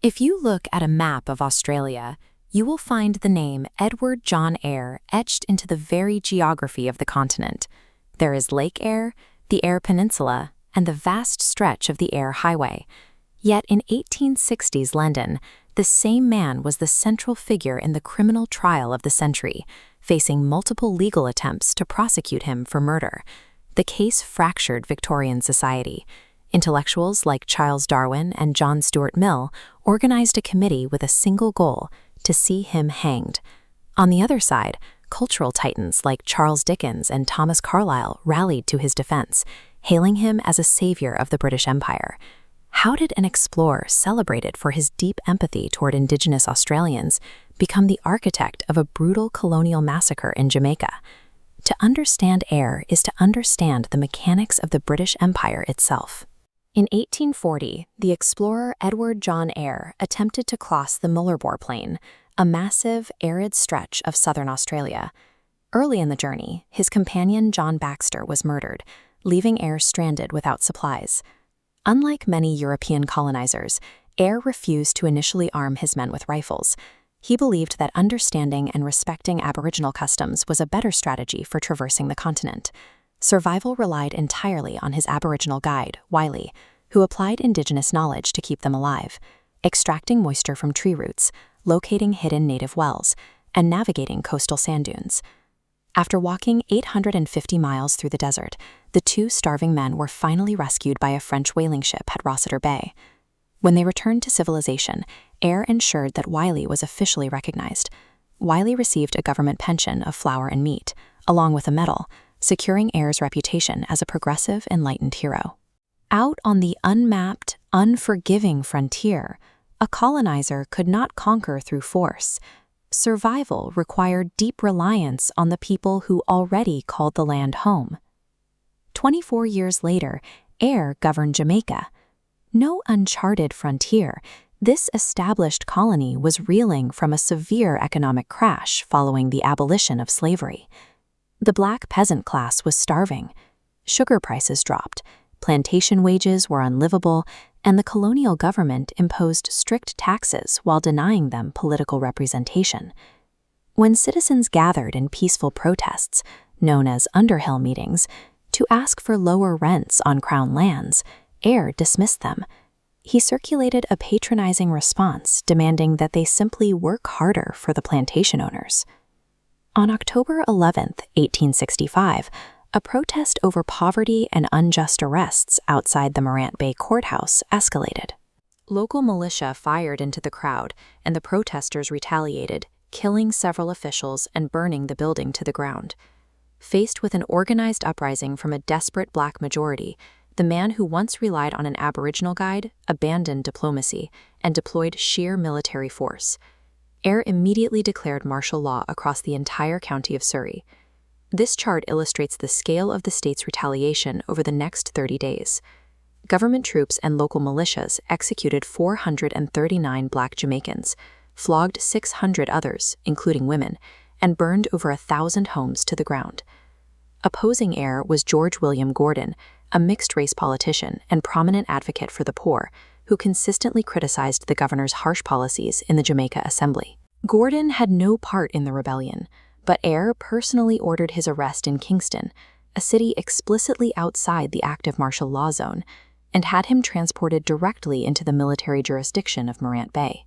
If you look at a map of Australia, you will find the name Edward John Eyre etched into the very geography of the continent. There is Lake Eyre, the Eyre Peninsula, and the vast stretch of the Eyre Highway. Yet in 1860s London, the same man was the central figure in the criminal trial of the century, facing multiple legal attempts to prosecute him for murder. The case fractured Victorian society. Intellectuals like Charles Darwin and John Stuart Mill organized a committee with a single goal: to see him hanged. On the other side, cultural titans like Charles Dickens and Thomas Carlyle rallied to his defense, hailing him as a savior of the British Empire. How did an explorer celebrated for his deep empathy toward Indigenous Australians become the architect of a brutal colonial massacre in Jamaica? To understand Eyre is to understand the mechanics of the British Empire itself. In 1840, the explorer Edward John Eyre attempted to cross the Mullarbor Plain, a massive, arid stretch of southern Australia. Early in the journey, his companion John Baxter was murdered, leaving Eyre stranded without supplies. Unlike many European colonizers, Eyre refused to initially arm his men with rifles. He believed that understanding and respecting Aboriginal customs was a better strategy for traversing the continent. Survival relied entirely on his Aboriginal guide, Wiley, who applied Indigenous knowledge to keep them alive, extracting moisture from tree roots, locating hidden native wells, and navigating coastal sand dunes. After walking 850 miles through the desert, the two starving men were finally rescued by a French whaling ship at Rossiter Bay. When they returned to civilization, Eyre ensured that Wiley was officially recognized. Wiley received a government pension of flour and meat, along with a medal, securing Eyre's reputation as a progressive, enlightened hero. Out on the unmapped, unforgiving frontier, a colonizer could not conquer through force. Survival required deep reliance on the people who already called the land home. 24 years later, Eyre governed Jamaica. No uncharted frontier, this established colony was reeling from a severe economic crash following the abolition of slavery. The black peasant class was starving. Sugar prices dropped, plantation wages were unlivable, and the colonial government imposed strict taxes while denying them political representation. When citizens gathered in peaceful protests, known as Underhill meetings, to ask for lower rents on Crown lands, Eyre dismissed them. He circulated a patronizing response demanding that they simply work harder for the plantation owners. On October 11, 1865, a protest over poverty and unjust arrests outside the Morant Bay courthouse escalated. Local militia fired into the crowd, and the protesters retaliated, killing several officials and burning the building to the ground. Faced with an organized uprising from a desperate black majority, the man who once relied on an Aboriginal guide abandoned diplomacy and deployed sheer military force. Eyre immediately declared martial law across the entire county of Surrey. This chart illustrates the scale of the state's retaliation over the next 30 days. Government troops and local militias executed 439 black Jamaicans, flogged 600 others, including women, and burned over 1,000 homes to the ground. Opposing Eyre was George William Gordon, a mixed-race politician and prominent advocate for the poor, who consistently criticized the governor's harsh policies in the Jamaica Assembly. Gordon had no part in the rebellion, but Eyre personally ordered his arrest in Kingston, a city explicitly outside the active martial law zone, and had him transported directly into the military jurisdiction of Morant Bay.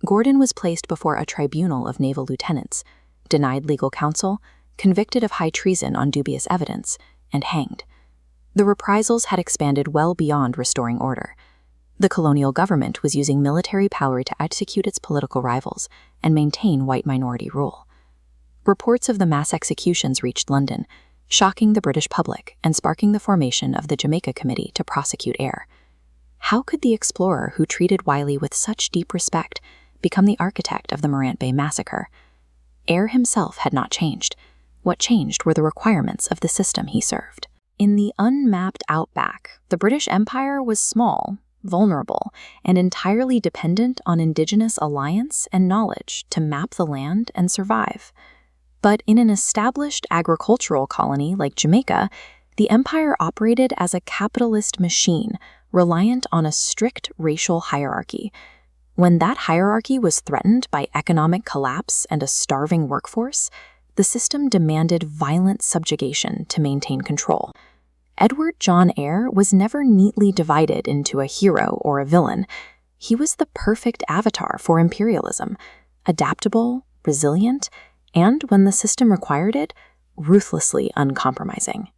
Gordon was placed before a tribunal of naval lieutenants, denied legal counsel, convicted of high treason on dubious evidence, and hanged. The reprisals had expanded well beyond restoring order. The colonial government was using military power to execute its political rivals and maintain white minority rule. Reports of the mass executions reached London, shocking the British public and sparking the formation of the Jamaica Committee to prosecute Eyre. How could the explorer who treated Wiley with such deep respect become the architect of the Morant Bay massacre? Eyre himself had not changed. What changed were the requirements of the system he served. In the unmapped outback, the British Empire was small, vulnerable, and entirely dependent on Indigenous alliance and knowledge to map the land and survive. But in an established agricultural colony like Jamaica, the empire operated as a capitalist machine reliant on a strict racial hierarchy. When that hierarchy was threatened by economic collapse and a starving workforce, the system demanded violent subjugation to maintain control. Edward John Eyre was never neatly divided into a hero or a villain. He was the perfect avatar for imperialism, adaptable, resilient, and, when the system required it, ruthlessly uncompromising.